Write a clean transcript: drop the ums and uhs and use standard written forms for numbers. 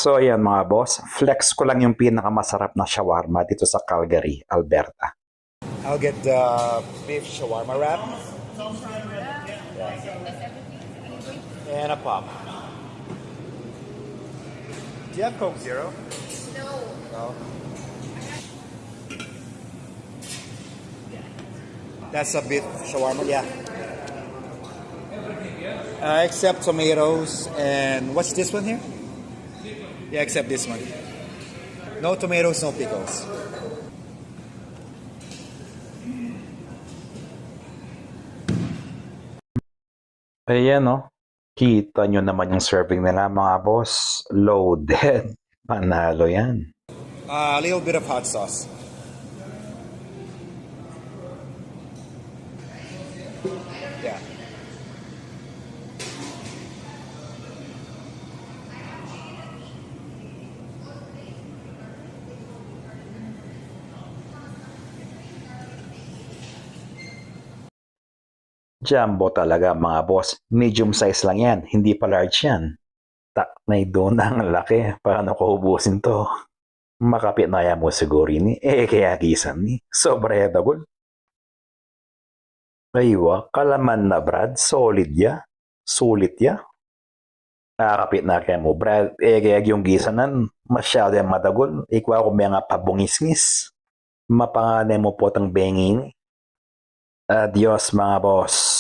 So ayan mga boss, flex ko lang yung pinakamasarap na shawarma dito sa Calgary, Alberta. I'll get the beef shawarma wrap and a pop. Do you have Coke Zero? No. That's a beef shawarma, yeah. Except tomatoes and what's this one here? Yeah, except this one. No tomatoes, no pickles. Ayan no, kita nyo naman yung serving nila mga boss, loaded. Panalo yan. A little bit of hot sauce. Yeah. Jumbo talaga mga boss, medium size lang yan, hindi pa large yan. May doon ang laki, paano ko ubusin to? Makapit na yan mo siguro ni, kaya gisan ni, sobra dagol. Aywa, kalaman na Brad, solid ya, sulit ya. Nakakapit na kaya mo Brad, kaya yung gisanan, masyado yung madagol, ikwa ko may nga pabungis-ngis. Mapanganay mo po tang benging. Adios mga boss.